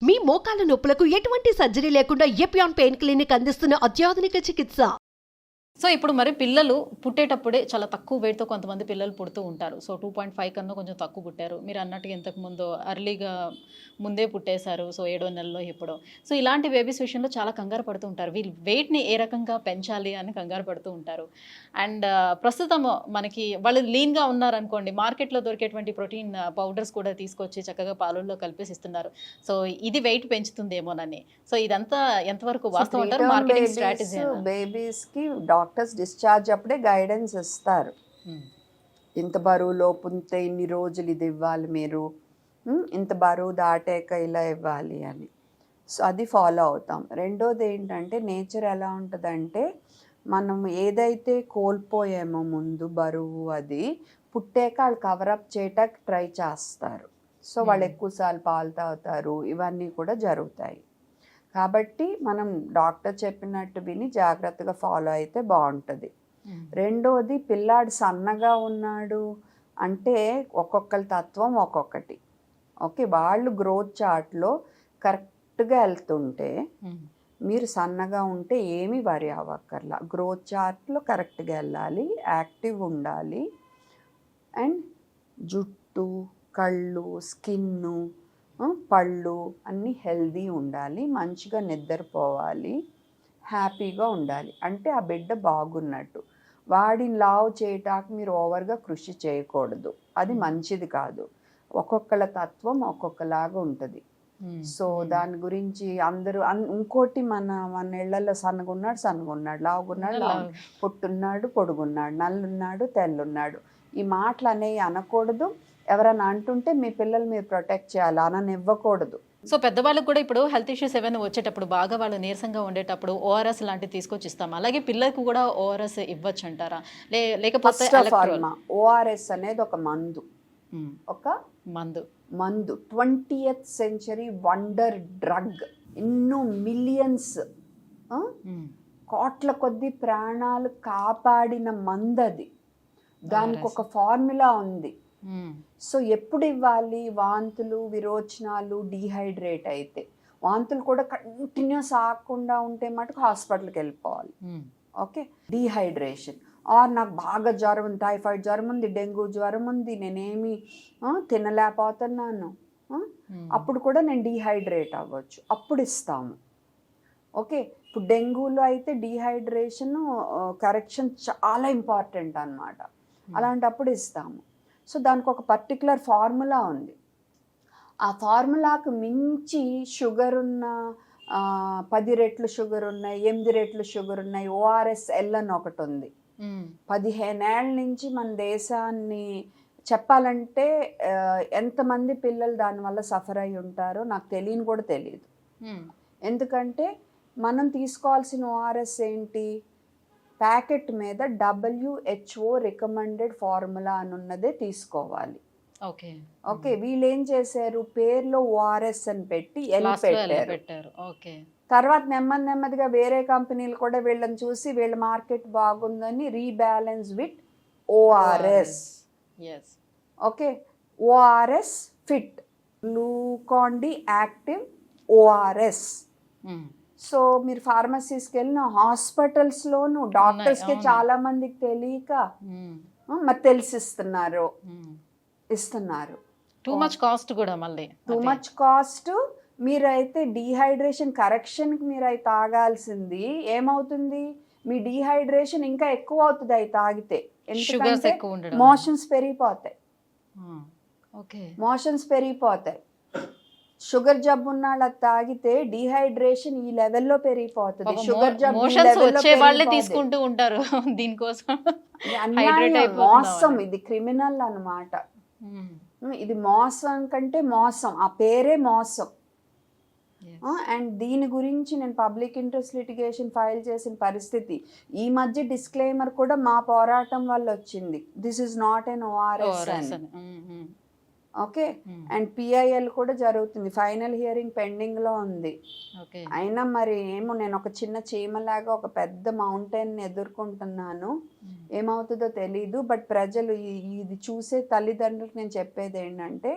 మీ మోకాల నొప్పులకు ఎటువంటి సర్జరీ లేకుండా ఎపియాన్ పెయిన్ క్లినిక్ అందిస్తున్న అత్యాధునిక చికిత్స. సో ఇప్పుడు మరి పిల్లలు పుట్టేటప్పుడే చాలా తక్కువ వెయిట్‌తో కొంతమంది పిల్లలు పుడుతూ ఉంటారు. సో 2.5 కన్నా కొంచెం తక్కువ పుట్టారు. మీరు అన్నట్టుగా ఇంతకుముందు ఎర్లీగా ముందే పుట్టేశారు. సో 7వ నెలలో ఎప్పుడో. సో ఇలాంటి బేబీస్ విషయంలో చాలా కంగారు పడుతూ ఉంటారు. వీళ్ళు వెయిట్‌ని ఏ రకంగా పెంచాలి అని కంగారు పడుతూ ఉంటారు. అండ్ ప్రస్తుతం మనకి వాళ్ళు లీన్‌గా ఉన్నారనుకోండి, మార్కెట్‌లో దొరికేటువంటి ప్రోటీన్ పౌడర్స్ కూడా తీసుకొచ్చి చక్కగా పాలల్లో కలిపేసి ఇస్తున్నారు. సో ఇది వెయిట్ పెంచుతుందేమోనని. సో ఇదంతా ఎంతవరకు వాస్తవం అంటారు? మార్కెటింగ్ స్ట్రాటజీ బేబీస్ కి డాక్టర్స్ డిశ్చార్జ్ అప్పుడే గైడెన్స్ ఇస్తారు. ఇంత బరువు లోపు ఉంటే ఇన్ని రోజులు ఇది ఇవ్వాలి మీరు, ఇంత బరువు దాటాక ఇలా ఇవ్వాలి అని. సో అది ఫాలో అవుతాం. రెండోది ఏంటంటే నేచర్ ఎలా ఉంటుందంటే మనం ఏదైతే కోల్పోయామో ముందు బరువు అది పుట్టాక వాళ్ళు కవరప్ చేయటానికి ట్రై చేస్తారు. సో వాళ్ళు ఎక్కువసార్లు పాలు తాగుతారు, ఇవన్నీ కూడా జరుగుతాయి. కాబట్టి మనం డాక్టర్ చెప్పినట్టు విని జాగ్రత్తగా ఫాలో అయితే బాగుంటుంది. రెండోది పిల్లాడు సన్నగా ఉన్నాడు అంటే ఒక్కొక్కరి తత్వం ఒక్కొక్కటి. ఓకే, వాళ్ళు గ్రోత్ చార్ట్లో కరెక్ట్గా వెళ్తుంటే మీరు సన్నగా ఉంటే ఏమీ వరి అవ్వక్కర్లా. గ్రోత్ చార్ట్లో కరెక్ట్గా వెళ్ళాలి, యాక్టివ్ ఉండాలి, అండ్ జుట్టు, కళ్ళు, స్కిన్ను, పళ్ళు అన్నీ హెల్దీ ఉండాలి, మంచిగా నిద్రపోవాలి, హ్యాపీగా ఉండాలి. అంటే ఆ బిడ్డ బాగున్నట్టు. వాడిని లావు చేయటానికి మీరు ఓవర్గా కృషి చేయకూడదు, అది మంచిది కాదు. ఒక్కొక్కళ్ళ తత్వం ఒక్కొక్కలాగా ఉంటుంది. సో దాని గురించి అందరూ ఇంకోటి మన ఇళ్లలో సన్నగా ఉన్నాడు, లావుగున్నాడు, పొట్టున్నాడు, పొడుగున్నాడు, నల్లున్నాడు, తెల్లున్నాడు, ఈ మాటలు అనేవి అనకూడదు. ఎవరైనా అంటుంటే మీ పిల్లలు మీరు ప్రొటెక్ట్ చేయాలి, అననివ్వకూడదు. సో పెద్దవాళ్ళకి కూడా ఇప్పుడు హెల్త్ ఇష్యూస్ ఏమైనా వచ్చేటప్పుడు బాగా వాళ్ళు నీరసంగా ఉండేటప్పుడు ఓఆర్ఎస్ లాంటివి తీసుకొచ్చి ఇస్తాం. అలాగే పిల్లలకు కూడా ఓఆర్ఎస్ ఇవ్వచ్చు అంటారా? లేకపోతే ఓఆర్ఎస్ అనేది ఒక మందు, ఒక మందు 20th సెంచరీ వండర్ డ్రగ్. ఎన్నో మిలియన్స్, కోట్ల కొద్ది ప్రాణాలు కాపాడిన మందు అది. దానికి ఒక ఫార్ములా ఉంది. సో ఎప్పుడు ఇవ్వాలి? వాంతులు, విరోచనాలు, డీహైడ్రేట్ అయితే. వాంతులు కూడా కంటిన్యూస్ ఆగకుండా ఉంటే మటుకు హాస్పిటల్కి వెళ్ళిపోవాలి. ఓకే, డీహైడ్రేషన్ ఆర్ నాకు బాగా జ్వరం ఉంది, టైఫాయిడ్ జ్వరం ఉంది, డెంగ్యూ జ్వరం ఉంది, నేనేమి తినలేకపోతున్నాను, అప్పుడు కూడా నేను డీహైడ్రేట్ అవ్వచ్చు, అప్పుడు ఇస్తాము. ఓకే, ఇప్పుడు డెంగ్యూలో అయితే డీహైడ్రేషన్ కరెక్షన్ చాలా ఇంపార్టెంట్ అన్నమాట. అలాంటప్పుడు ఇస్తాము. సో దానికి ఒక పర్టికులర్ ఫార్ములా ఉంది. ఆ ఫార్ములాకు మించి షుగర్ ఉన్న 10 రెట్లు షుగర్ ఉన్నాయి, 8 రెట్లు షుగర్ ఉన్నాయి, ORSL అని ఒకటి ఉంది. 15 ఏళ్ళ నుంచి మన దేశాన్ని చెప్పాలంటే ఎంతమంది పిల్లలు దానివల్ల సఫర్ అయి ఉంటారో నాకు తెలియని కూడా తెలియదు. ఎందుకంటే మనం తీసుకోవాల్సిన ORS ఏంటి? ప్యాకెట్ మీద WHO రికమెండెడ్ ఫార్ములా అని ఉన్నదే తీసుకోవాలి. ఓకే, వీళ్ళు ఏం చేశారు? పేర్లో ORS అని పెట్టి పెట్టారు. తర్వాత నెమ్మదిగా వేరే కంపెనీలు కూడా వీళ్ళని చూసి వీళ్ళ మార్కెట్ బాగుందని rebalance with ORS. Okay, ORS fit, Glucon-D active ORS. So మీరు ఫార్మసీస్కి వెళ్ళిన హాస్పిటల్స్లోను డాక్టర్స్కి చాలా మందికి తెలియక మరి తెలిసిస్తున్నారు, ఇస్తున్నారు. టూ మచ్ కాస్ట్ కూడా మళ్ళీ టూ మచ్ కాస్ట్. మీరైతే డీహైడ్రేషన్ కరెక్షన్కి మీరు అవి తాగాల్సింది ఏమవుతుంది? మీ డీహైడ్రేషన్ ఇంకా ఎక్కువ అవుతుంది అవి తాగితే. ఎందుకంటే మోషన్స్ పెరిగిపోతాయి. మోషన్స్ పెరిగిపోతాయి. షుగర్ జబ్బు ఉన్నాళ్ళు అది తాగితే డీహైడ్రేషన్ ఈ లెవెల్లో పెరిగిపోతుంది. షుగర్ జబ్బు తీసుకుంటూ ఉంటారు దీనికోసం. మోసం, ఇది క్రిమినల్ అన్నమాట. ఇది మోసం కంటే మోసం, ఆ పేరే మోసం. అండ్ దీని గురించి నేను పబ్లిక్ ఇంట్రెస్ట్ లిటిగేషన్ ఫైల్ చేసిన పరిస్థితి. ఈ మధ్య డిస్క్లైమర్ కూడా మా పోరాటం వల్ల వచ్చింది, this is not an ORS అని. ఓకే, అండ్ PIL కూడా జరుగుతుంది, ఫైనల్ హియరింగ్ పెండింగ్లో ఉంది. అయినా మరి ఏమో, నేను ఒక చిన్న చీమలాగా ఒక పెద్ద మౌంటైన్ ఎదుర్కొంటున్నాను, ఏమవుతుందో తెలీదు. బట్ ప్రజలు ఇది చూసే తల్లిదండ్రులకు నేను చెప్పేది ఏంటంటే,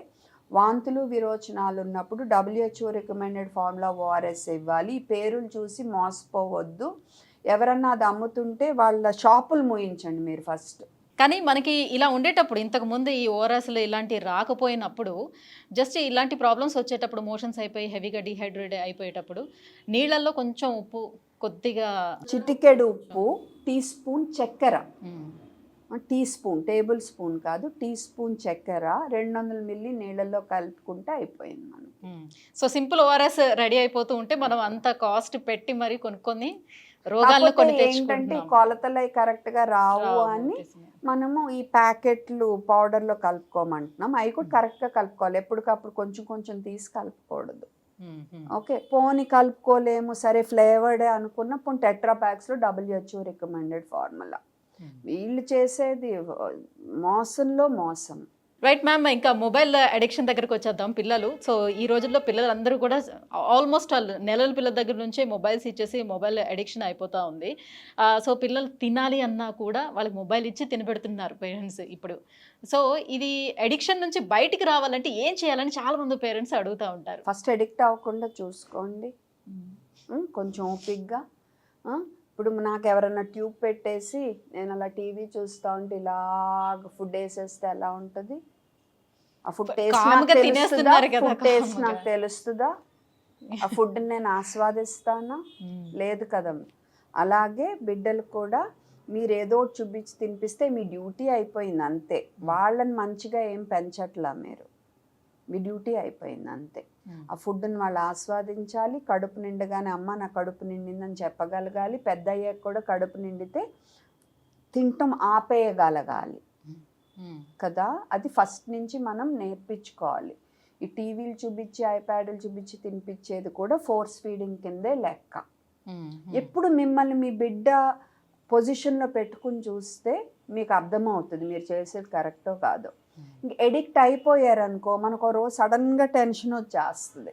వాంతులు విరోచనాలు ఉన్నప్పుడు WHO రికమెండెడ్ ఫార్ములా ఓఆర్ఎస్ ఇవ్వాలి. ఈ పేరులు చూసి మోసపోవద్దు. ఎవరన్నా అది అమ్ముతుంటే వాళ్ళ షాపులు మూయించండి మీరు ఫస్ట్. కానీ మనకి ఇలా ఉండేటప్పుడు ఇంతకుముందు ఈ ఓఆర్ఎస్లు ఇలాంటి రాకపోయినప్పుడు జస్ట్ ఇలాంటి ప్రాబ్లమ్స్ వచ్చేటప్పుడు మోషన్స్ అయిపోయి హెవీగా డిహైడ్రేట్ అయిపోయేటప్పుడు నీళ్ళల్లో కొంచెం ఉప్పు కొద్దిగా చిటికెడు ఉప్పు, టీ స్పూన్ చక్కెర, మ్మ్. టీ స్పూన్, టేబుల్ స్పూన్ కాదు, టీ స్పూన్ చక్కెర 200 మిల్లీ నీళ్ళల్లో కలుపుకుంటే అయిపోయింది మనం. సో సింపుల్ ఓఆర్ఎస్ రెడీ అయిపోతూ ఉంటే మనం అంత కాస్ట్ పెట్టి మరి కొనుక్కొని రోగాలను కాకపోతే కొని ఏంటంటే తెచ్చుకుంటున్నాం. కొలతలు కరెక్ట్గా రావు రావు అని ఉద్దేశమే. మనము ఈ ప్యాకెట్లు పౌడర్లో కలుపుకోమంటున్నాం. అవి కూడా కరెక్ట్గా కలుపుకోవాలి. ఎప్పటికప్పుడు కొంచెం కొంచెం తీసి కలుపుకూడదు. మ్మ్. మ్మ్. ఓకే, పోనీ కలుపుకోలేము సరే ఫ్లేవర్డే అనుకున్న పోనీ టెట్రా ప్యాక్స్లో WHO రికమెండెడ్ ఫార్ములా. వీళ్ళు చేసేది మోసంలో మోసం. రైట్ మ్యామ్, ఇంకా మొబైల్ అడిక్షన్ దగ్గరకు వచ్చేద్దాం. పిల్లలు, సో ఈ రోజుల్లో పిల్లలందరూ కూడా ఆల్మోస్ట్ వాళ్ళు నెలల పిల్లల దగ్గర నుంచే మొబైల్స్ ఇచ్చేసి మొబైల్ అడిక్షన్ అయిపోతూ ఉంది. సో పిల్లలు తినాలి అన్నా కూడా వాళ్ళకి మొబైల్ ఇచ్చి తినబెడుతున్నారు పేరెంట్స్ ఇప్పుడు. సో ఇది అడిక్షన్ నుంచి బయటికి రావాలంటే ఏం చేయాలని చాలామంది పేరెంట్స్ అడుగుతూ ఉంటారు. ఫస్ట్ అడిక్ట్ అవ్వకుండా చూసుకోండి. కొంచెం ఓపిక్గా. ఇప్పుడు నాకు ఎవరన్నా ట్యూబ్ పెట్టేసి నేను అలా టీవీ చూస్తూ ఉంటే ఇలాగ ఫుడ్ వేసేస్తే ఎలా ఉంటుంది? ఆ ఫుడ్ టేస్ట్ కామ్గా తినేస్తున్నారు కదా, ఫుడ్ టేస్ట్ కామ్గా. నాకు తెలుస్తుందా? ఆ ఫుడ్ నేను ఆస్వాదిస్తానా? లేదు కదా. అలాగే బిడ్డలు కూడా మీరు ఏదో ఒకటి చూపించి తినిపిస్తే మీ డ్యూటీ అయిపోయింది అంతే. వాళ్ళని మంచిగా ఏం పెంచట్లా మీరు, మీ డ్యూటీ అయిపోయింది అంతే. ఆ ఫుడ్ని వాళ్ళు ఆస్వాదించాలి. కడుపు నిండగానే అమ్మ నా కడుపు నిండిందని చెప్పగలగాలి. పెద్ద అయ్యాక కూడా కడుపు నిండితే తింటం ఆపేయగలగాలి కదా. అది ఫస్ట్ నుంచి మనం నేర్పించుకోవాలి. ఈ టీవీలు చూపించి ఐప్యాడ్లు చూపించి తినిపించేది కూడా ఫోర్స్ ఫీడింగ్ కిందే లెక్క. ఎప్పుడు మిమ్మల్ని మీ బిడ్డ పొజిషన్లో పెట్టుకుని చూస్తే మీకు అర్థమవుతుంది మీరు చేసేది కరెక్టో కాదో. ఇంక ఎడిక్ట్ అయిపోయారనుకో మనకు రోజు సడన్గా టెన్షన్ వచ్చేస్తుంది.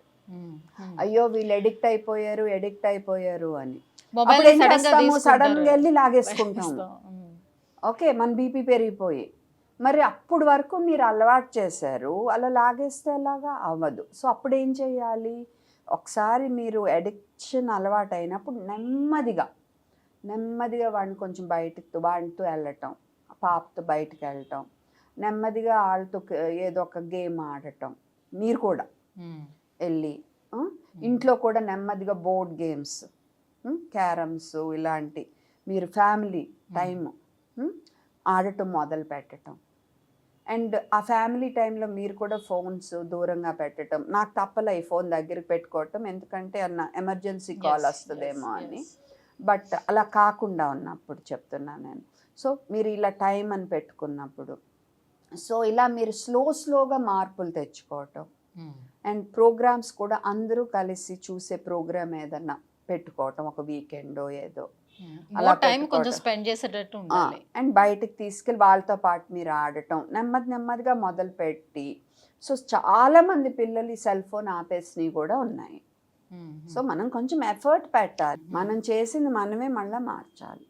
అయ్యో వీళ్ళు ఎడిక్ట్ అయిపోయారు అని. అప్పుడు ఏం చేస్తాము? సడన్గా వెళ్ళి లాగేసుకుంటాము. ఓకే, మన బీపీ పెరిగిపోయి మరి అప్పుడు వరకు మీరు అలవాటు చేశారు, అలా లాగేస్తే ఎలాగా అవ్వదు. సో అప్పుడు ఏం చేయాలి? ఒకసారి మీరు అడిక్షన్ అలవాటు అయినప్పుడు నెమ్మదిగా వాడిని కొంచెం వాడితో వెళ్ళటం, పాపతో బయటకు వెళ్ళటం, నెమ్మదిగా వాళ్ళతో ఏదో ఒక గేమ్ ఆడటం. మీరు కూడా వెళ్ళి ఇంట్లో కూడా నెమ్మదిగా బోర్డ్ గేమ్స్, క్యారమ్స్ ఇలాంటి మీరు ఫ్యామిలీ టైం ఆడటం మొదలు పెట్టడం. అండ్ ఆ ఫ్యామిలీ టైంలో మీరు కూడా ఫోన్స్ దూరంగా పెట్టడం. నాకు తప్పలే ఈ ఫోన్ దగ్గరికి పెట్టుకోవటం, ఎందుకంటే అన్న ఎమర్జెన్సీ కాల్ వస్తుందేమో అని. బట్ అలా కాకుండా ఉన్నప్పుడు చెప్తున్నాను నేను. సో మీరు ఇలా టైం అని పెట్టుకున్నప్పుడు, సో ఇలా మీరు స్లోగా మార్పులు తెచ్చుకోవటం. అండ్ ప్రోగ్రామ్స్ కూడా అందరూ కలిసి చూసే ప్రోగ్రామ్ ఏదన్నా పెట్టుకోవటం, ఒక వీకెండో ఏదో అలా టైం కొంచెం స్పెండ్ చేసేటట్టు ఉండాలి. అండ్ బయటకు తీసుకెళ్ళి వాళ్ళతో పాటు మీరు ఆడటం నెమ్మదిగా మొదలు పెట్టి. సో చాలా మంది పిల్లలు ఈ సెల్ ఫోన్ ఆపేసినవి కూడా ఉన్నాయి. సో మనం కొంచెం ఎఫర్ట్ పెట్టాలి. మనం చేసింది మనమే మళ్ళీ మార్చాలి.